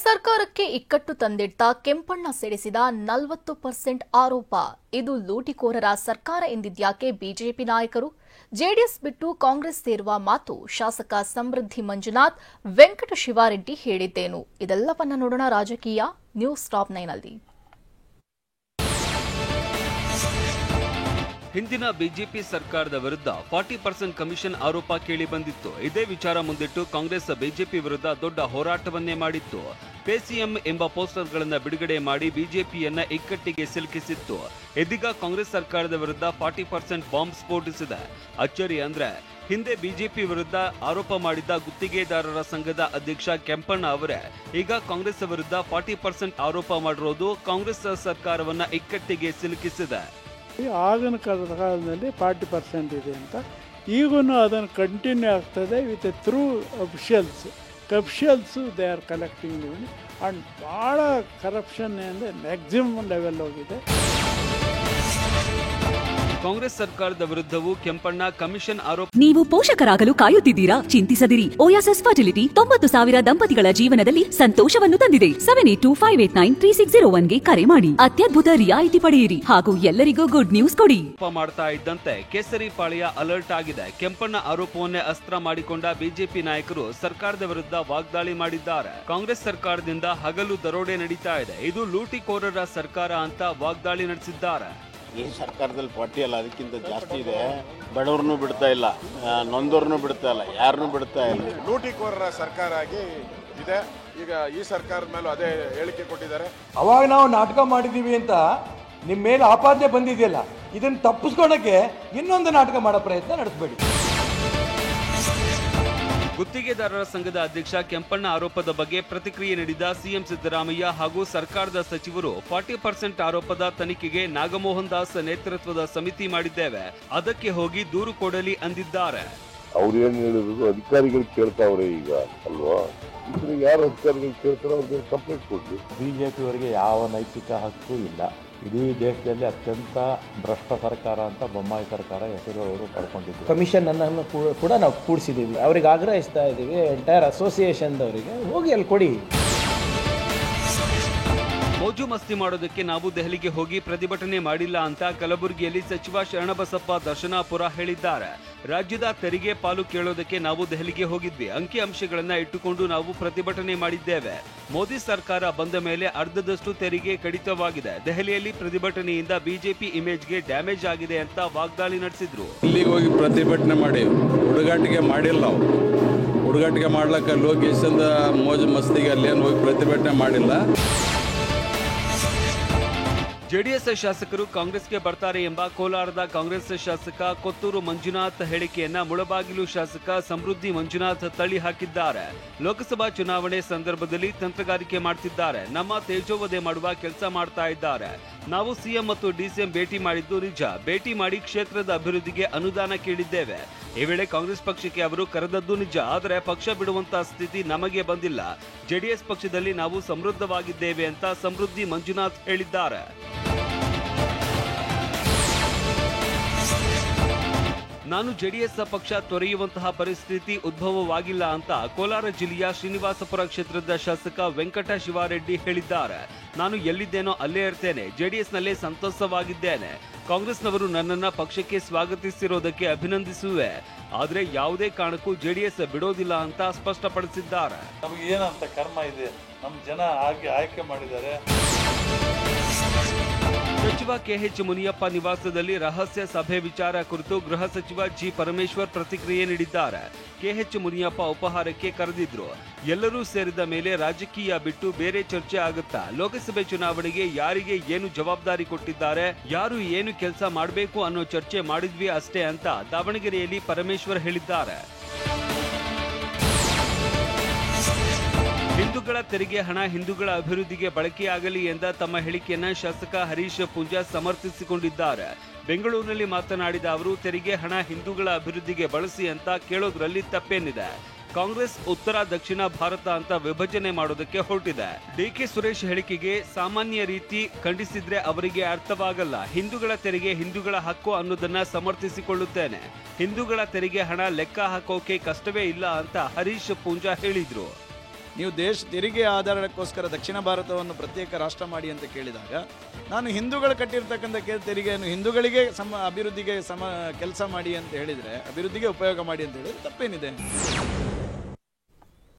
ಸರ್ಕಾರಕ್ಕೆ ಇಕ್ಕಟ್ಟು ತಂದಿಟ್ಟ ಕೆಂಪಣ್ಣ ಸಿಡಿಸಿದ 40% ಆರೋಪ. ಇದು ಲೂಟಿಕೋರರ ಸರ್ಕಾರ ಎಂದಿದ್ಯಾಕೆ ಬಿಜೆಪಿ ನಾಯಕರು? ಜೆಡಿಎಸ್ ಬಿಟ್ಟು ಕಾಂಗ್ರೆಸ್ ಸೇರುವ ಮಾತು ಶಾಸಕ ಸಮೃದ್ಧಿ ಮಂಜುನಾಥ್, ವೆಂಕಟ ಶಿವಾರೆಡ್ಡಿ ಹೇಳಿದ್ದೇನು? ಇದೆಲ್ಲವನ್ನ ನೋಡೋಣ ರಾಜಕೀಯ ನ್ಯೂಸ್ ಟಾಪ್ 9 ನಲ್ಲಿ. ಹಿಂದಿನ ಬಿಜೆಪಿ ಸರ್ಕಾರದ ವಿರುದ್ಧ 40% ಕಮಿಷನ್ ಆರೋಪ ಕೇಳಿ ಬಂದಿತ್ತು. ಇದೇ ವಿಚಾರ ಮುಂದಿಟ್ಟು ಕಾಂಗ್ರೆಸ್ ಬಿಜೆಪಿ ವಿರುದ್ಧ ದೊಡ್ಡ ಹೋರಾಟವನ್ನೇ ಮಾಡಿತ್ತು. ಪೇ ಸಿಎಂ ಎಂಬ ಪೋಸ್ಟರ್ಗಳನ್ನು ಬಿಡುಗಡೆ ಮಾಡಿ ಬಿಜೆಪಿಯನ್ನ ಇಕ್ಕಟ್ಟಿಗೆ ಸಿಲುಕಿಸಿತ್ತು. ಇದೀಗ ಕಾಂಗ್ರೆಸ್ ಸರ್ಕಾರದ ವಿರುದ್ಧ 40% ಬಾಂಬ್ ಸ್ಫೋಟಿಸಿದೆ. ಅಚ್ಚರಿ ಅಂದ್ರೆ ಹಿಂದೆ ಬಿಜೆಪಿ ವಿರುದ್ಧ ಆರೋಪ ಮಾಡಿದ್ದ ಗುತ್ತಿಗೆದಾರರ ಸಂಘದ ಅಧ್ಯಕ್ಷ ಕೆಂಪಣ್ಣ ಅವರೇ ಈಗ ಕಾಂಗ್ರೆಸ್ ವಿರುದ್ಧ 40% ಆರೋಪ ಮಾಡಿರೋದು ಕಾಂಗ್ರೆಸ್ ಸರ್ಕಾರವನ್ನ ಇಕ್ಕಟ್ಟಿಗೆ ಸಿಲುಕಿಸಿದೆ. ಆಗಿನ ಕಾಲದಲ್ಲಿ 40% ಇದೆ ಅಂತ, ಈಗೂ ಅದನ್ನು ಕಂಟಿನ್ಯೂ ಆಗ್ತದೆ with through officials they are collecting and ಭಾಳ ಕರಪ್ಷನ್ ಅಂದರೆ ಮ್ಯಾಕ್ಸಿಮಮ್ ಲೆವೆಲ್ ಹೋಗಿದೆ. ಕಾಂಗ್ರೆಸ್ ಸರ್ಕಾರದ ವಿರುದ್ಧವೂ ಕೆಂಪಣ್ಣ ಕಮಿಷನ್ ಆರೋಪ. ನೀವು ಪೋಷಕರಾಗಲು ಕಾಯುತ್ತಿದ್ದೀರಾ? ಚಿಂತಿಸದಿರಿ. ಓಯಾಸಿಸ್ ಫರ್ಟಿಲಿಟಿ 90,000 ದಂಪತಿಗಳ ಜೀವನದಲ್ಲಿ ಸಂತೋಷವನ್ನು ತಂದಿದೆ. 7825893601ಗೆ ಕರೆ ಮಾಡಿ ಅತ್ಯದ್ಭುತ ರಿಯಾಯಿತಿ ಪಡೆಯಿರಿ ಹಾಗೂ ಎಲ್ಲರಿಗೂ ಗುಡ್ ನ್ಯೂಸ್ ಕೊಡಿ. ಮಾಡ್ತಾ ಇದ್ದಂತೆ ಕೇಸರಿ ಪಾಳ್ಯ ಅಲರ್ಟ್ ಆಗಿದೆ. ಕೆಂಪಣ್ಣ ಆರೋಪವನ್ನೇ ಅಸ್ತ್ರ ಮಾಡಿಕೊಂಡ ಬಿಜೆಪಿ ನಾಯಕರು ಸರ್ಕಾರದ ವಿರುದ್ಧ ವಾಗ್ದಾಳಿ ಮಾಡಿದ್ದಾರೆ. ಕಾಂಗ್ರೆಸ್ ಸರ್ಕಾರದಿಂದ ಹಗಲು ದರೋಡೆ ನಡೀತಾ ಇದೆ, ಇದು ಲೂಟಿಕೋರರ ಸರ್ಕಾರ ಅಂತ ವಾಗ್ದಾಳಿ ನಡೆಸಿದ್ದಾರೆ. ಈ ಸರ್ಕಾರದಲ್ಲಿ 40 ಅಲ್ಲ, ಅದಕ್ಕಿಂತ ಜಾಸ್ತಿ ಇದೆ. ಬಡವ್ರನ್ನೂ ಬಿಡ್ತಾ ಇಲ್ಲ, ನೊಂದವ್ರನ್ನೂ ಬಿಡ್ತಾ ಇಲ್ಲ, ಯಾರನ್ನೂ ಬಿಡ್ತಾ ಇಲ್ಲ. ಲೂಟಿಕೋರರ ಸರ್ಕಾರ ಆಗಿ ಇದೆ. ಈಗ ಈ ಸರ್ಕಾರದ ಮೇಲೂ ಅದೇ ಹೇಳಿಕೆ ಕೊಟ್ಟಿದ್ದಾರೆ. ಅವಾಗ ನಾವು ನಾಟಕ ಮಾಡಿದ್ದೀವಿ ಅಂತ ನಿಮ್ಮ ಮೇಲೆ ಆಪಾದನೆ ಬಂದಿದೆಯಲ್ಲ, ಇದನ್ನು ತಪ್ಪಿಸ್ಕೊಳಕ್ಕೆ ಇನ್ನೊಂದು ನಾಟಕ ಮಾಡೋ ಪ್ರಯತ್ನ ನಡೆಸಬೇಡಿ. ಗುತ್ತಿಗೆದಾರರ ಸಂಘದ ಅಧ್ಯಕ್ಷ ಕೆಂಪಣ್ಣ ಆರೋಪದ ಬಗ್ಗೆ ಪ್ರತಿಕ್ರಿಯೆ ನೀಡಿದ ಸಿಎಂ ಸಿದ್ದರಾಮಯ್ಯ ಹಾಗೂ ಸರ್ಕಾರದ ಸಚಿವರು 40% ಆರೋಪದ ತನಿಖೆಗೆ ನಾಗಮೋಹನ್ ದಾಸ್ ನೇತೃತ್ವದ ಸಮಿತಿ ಮಾಡಿದ್ದೇವೆ, ಅದಕ್ಕೆ ಹೋಗಿ ದೂರು ಕೊಡಲಿ ಅಂದಿದ್ದಾರೆ. ಅವ್ರು ಏನ್ ಹೇಳಿದ್ರು ಅಧಿಕಾರಿಗಳು ಕೇಳ್ತಾವ್ರೆ ಈಗ ಅಲ್ವಾ? ಯಾರು ಅಧಿಕಾರಿಗಳು ಕೇಳ್ತಾರೋ ಅವ್ರಿಗೆ ಕಂಪ್ಲೇಂಟ್ ಕೊಡ್ಲಿ. ಬಿಜೆಪಿ ಅವರಿಗೆ ಯಾವ ನೈತಿಕ ಹಕ್ಕು ಇಲ್ಲ. ಇಡೀ ದೇಶದಲ್ಲಿ ಅತ್ಯಂತ ಭ್ರಷ್ಟ ಸರ್ಕಾರ ಅಂತ ಬೊಮ್ಮಾಯಿ ಸರ್ಕಾರ ಹೆಸರು ಅವರು ಪಡ್ಕೊಂಡಿದ್ರು. ಕಮಿಷನ್ ಅನ್ನು ಕೂಡ ನಾವು ಕೂಡಿಸಿದ್ದೀವಿ, ಅವ್ರಿಗೆ ಆಗ್ರಹಿಸ್ತಾ ಇದ್ದೀವಿ. ಎಂಟೈರ್ ಅಸೋಸಿಯೇಷನ್ದವರಿಗೆ ಹೋಗಿ ಅಲ್ಲಿ ಕೊಡಿ. ಮೋಜು ಮಸ್ತಿ ಮಾಡೋದಕ್ಕೆ ನಾವು ದೆಹಲಿಗೆ ಹೋಗಿ ಪ್ರತಿಭಟನೆ ಮಾಡಿಲ್ಲ ಅಂತ ಕಲಬುರಗಿಯಲ್ಲಿ ಸಚಿವ ಶರಣಬಸಪ್ಪ ದರ್ಶನಾಪುರ ಹೇಳಿದ್ದಾರೆ. ರಾಜ್ಯದ ತೆರಿಗೆ ಪಾಲು ಕೇಳೋದಕ್ಕೆ ನಾವು ದೆಹಲಿಗೆ ಹೋಗಿದ್ವಿ, ಅಂಕಿ ಅಂಶಗಳನ್ನ ಇಟ್ಟುಕೊಂಡು ನಾವು ಪ್ರತಿಭಟನೆ ಮಾಡಿದ್ದೇವೆ. ಮೋದಿ ಸರ್ಕಾರ ಬಂದ ಮೇಲೆ ಅರ್ಧದಷ್ಟು ತೆರಿಗೆ ಕಡಿತವಾಗಿದೆ. ದೆಹಲಿಯಲ್ಲಿ ಪ್ರತಿಭಟನೆಯಿಂದ ಬಿಜೆಪಿ ಇಮೇಜ್ಗೆ ಡ್ಯಾಮೇಜ್ ಆಗಿದೆ ಅಂತ ವಾಗ್ದಾಳಿ ನಡೆಸಿದ್ರು. ಇಲ್ಲಿಗೆ ಹೋಗಿ ಪ್ರತಿಭಟನೆ ಮಾಡಿ ಹುಡುಗಾಟಿಕೆ ಮಾಡಿಲ್ಲ. ನಾವು ಹುಡುಗಾಟಿಕೆ ಮಾಡ್ಲಕ್ಕ ಲೋಕೇಶಂದ ಮೋಜು ಮಸ್ತಿಗೆ ಅಲ್ಲೇನು ಹೋಗಿ ಪ್ರತಿಭಟನೆ ಮಾಡಿಲ್ಲ. ಜೆಡಿಎಸ್ ಶಾಸಕರು ಕಾಂಗ್ರೆಸ್ಗೆ ಬರ್ತಾರೆ ಎಂಬ ಕೋಲಾರದ ಕಾಂಗ್ರೆಸ್ ಶಾಸಕ ಕೊತ್ತೂರು ಮಂಜುನಾಥ್ ಹೇಳಿಕೆಯನ್ನ ಮುಳಬಾಗಿಲು ಶಾಸಕ ಸಮೃದ್ಧಿ ಮಂಜುನಾಥ್ ತಳ್ಳಿ ಹಾಕಿದ್ದಾರೆ. ಲೋಕಸಭಾ ಚುನಾವಣೆ ಸಂದರ್ಭದಲ್ಲಿ ತಂತ್ರಗಾರಿಕೆ ಮಾಡ್ತಿದ್ದಾರೆ, ನಮ್ಮ ತೇಜೋವಧೆ ಮಾಡುವ ಕೆಲಸ ಮಾಡ್ತಾ ಇದ್ದಾರೆ. ನಾವು ಸಿಎಂ ಮತ್ತು ಡಿಸಿಎಂ ಭೇಟಿ ಮಾಡಿದ್ದು ನಿಜ, ಭೇಟಿ ಮಾಡಿ ಕ್ಷೇತ್ರದ ಅಭಿವೃದ್ಧಿಗೆ ಅನುದಾನ ಕೇಳಿದ್ದೇವೆ. ಈ ವೇಳೆ ಕಾಂಗ್ರೆಸ್ ಪಕ್ಷಕ್ಕೆ ಅವರು ಕರೆದದ್ದು ನಿಜ, ಆದರೆ ಪಕ್ಷ ಬಿಡುವಂತಹ ಸ್ಥಿತಿ ನಮಗೆ ಬಂದಿಲ್ಲ. ಜೆಡಿಎಸ್ ಪಕ್ಷದಲ್ಲಿ ನಾವು ಸಮೃದ್ಧವಾಗಿದ್ದೇವೆ ಅಂತ ಸಮೃದ್ಧಿ ಮಂಜುನಾಥ್ ಹೇಳಿದ್ದಾರೆ. ನಾನು ಜೆಡಿಎಸ್ ಪಕ್ಷ ತೊರೆಯುವಂತಹ ಪರಿಸ್ಥಿತಿ ಉದ್ಭವವಾಗಿಲ್ಲ ಅಂತ ಕೋಲಾರ ಜಿಲ್ಲೆಯ ಶ್ರೀನಿವಾಸಪುರ ಕ್ಷೇತ್ರದ ಶಾಸಕ ವೆಂಕಟ ಶಿವಾರೆಡ್ಡಿ ಹೇಳಿದ್ದಾರೆ. ನಾನು ಎಲ್ಲಿದ್ದೇನೋ ಅಲ್ಲೇ ಇರ್ತೇನೆ, ಜೆಡಿಎಸ್ನಲ್ಲೇ ಸಂತೋಷವಾಗಿದ್ದೇನೆ. ಕಾಂಗ್ರೆಸ್ನವರು ನನ್ನನ್ನ ಪಕ್ಷಕ್ಕೆ ಸ್ವಾಗತಿಸಿರೋದಕ್ಕೆ ಅಭಿನಂದಿಸುವೆ, ಆದ್ರೆ ಯಾವುದೇ ಕಾರಣಕ್ಕೂ ಜೆಡಿಎಸ್ ಬಿಡೋದಿಲ್ಲ ಅಂತ ಸ್ಪಷ್ಟಪಡಿಸಿದ್ದಾರೆ. ನಮಗೆ ಏನಂತ ಕರ್ಮ ಇದೆ, ನಮ್ಮ ಜನ ಆಯ್ಕೆ ಮಾಡಿದ್ದಾರೆ. ಸಚಿವ ಕೆಎಚ್ ಮುನಿಯಪ್ಪ ನಿವಾಸದಲ್ಲಿ ರಹಸ್ಯ ಸಭೆ ವಿಚಾರ ಕುರಿತು ಗೃಹ ಸಚಿವ ಜಿ ಪರಮೇಶ್ವರ್ ಪ್ರತಿಕ್ರಿಯೆ ನೀಡಿದ್ದಾರೆ. ಕೆಎಚ್ ಮುನಿಯಪ್ಪ ಉಪಹಾರಕ್ಕೆ ಕರೆದಿದ್ರು. ಎಲ್ಲರೂ ಸೇರಿದ ಮೇಲೆ ರಾಜಕೀಯ ಬಿಟ್ಟು ಬೇರೆ ಚರ್ಚೆ ಆಗುತ್ತಾ? ಲೋಕಸಭೆ ಚುನಾವಣೆಗೆ ಯಾರಿಗೆ ಏನು ಜವಾಬ್ದಾರಿ ಕೊಟ್ಟಿದ್ದಾರೆ, ಯಾರು ಏನು ಕೆಲಸ ಮಾಡಬೇಕು ಅನ್ನೋ ಚರ್ಚೆ ಮಾಡಿದ್ವಿ ಅಷ್ಟೇ ಅಂತ ದಾವಣಗೆರೆಯಲ್ಲಿ ಪರಮೇಶ್ವರ್ ಹೇಳಿದ್ದಾರೆ. ಹಿಂದೂಗಳ ತೆರಿಗೆ ಹಣ ಹಿಂದೂಗಳ ಅಭಿವೃದ್ಧಿಗೆ ಬಳಕೆಯಾಗಲಿ ಎಂದ ತಮ್ಮ ಹೇಳಿಕೆಯನ್ನ ಶಾಸಕ ಹರೀಶ್ ಪೂಂಜಾ ಸಮರ್ಥಿಸಿಕೊಂಡಿದ್ದಾರೆ. ಬೆಂಗಳೂರಿನಲ್ಲಿ ಮಾತನಾಡಿದ ಅವರು, ತೆರಿಗೆ ಹಣ ಹಿಂದೂಗಳ ಅಭಿವೃದ್ಧಿಗೆ ಬಳಸಿ ಅಂತ ಕೇಳೋದ್ರಲ್ಲಿ ತಪ್ಪೇನಿದೆ? ಕಾಂಗ್ರೆಸ್ ಉತ್ತರ ದಕ್ಷಿಣ ಭಾರತ ಅಂತ ವಿಭಜನೆ ಮಾಡೋದಕ್ಕೆ ಹೊರಟಿದೆ. ಡಿಕೆ ಸುರೇಶ್ ಹೇಳಿಕೆಗೆ ಸಾಮಾನ್ಯ ರೀತಿ ಖಂಡಿಸಿದ್ರೆ ಅವರಿಗೆ ಅರ್ಥವಾಗಲ್ಲ. ಹಿಂದೂಗಳ ತೆರಿಗೆ ಹಿಂದೂಗಳ ಹಕ್ಕು ಅನ್ನೋದನ್ನ ಸಮರ್ಥಿಸಿಕೊಳ್ಳುತ್ತೇನೆ. ಹಿಂದೂಗಳ ತೆರಿಗೆ ಹಣ ಲೆಕ್ಕ ಹಾಕೋಕೆ ಕಷ್ಟವೇ ಇಲ್ಲ ಅಂತ ಹರೀಶ್ ಪೂಂಜಾ ಹೇಳಿದ್ರು. ನೀವು ತೆರಿಗೆ ಆಧಾರಕ್ಕೋಸ್ಕರ ದಕ್ಷಿಣ ಭಾರತವನ್ನು ಪ್ರತ್ಯೇಕ ರಾಷ್ಟ್ರ ಮಾಡಿ ಅಂತ ಕೇಳಿದಾಗ ನಾನು ಹಿಂದೂಗಳು ಕಟ್ಟಿರ್ತಕ್ಕಂಥ ತೆರಿಗೆಯನ್ನು ಹಿಂದೂಗಳಿಗೆ ಅಭಿವೃದ್ಧಿಗೆ ಕೆಲಸ ಮಾಡಿ ಅಂತ ಹೇಳಿದರೆ, ಅಭಿವೃದ್ಧಿಗೆ ಉಪಯೋಗ ಮಾಡಿ ಅಂತ ಹೇಳಿದರೆ ತಪ್ಪೇನಿದೆ?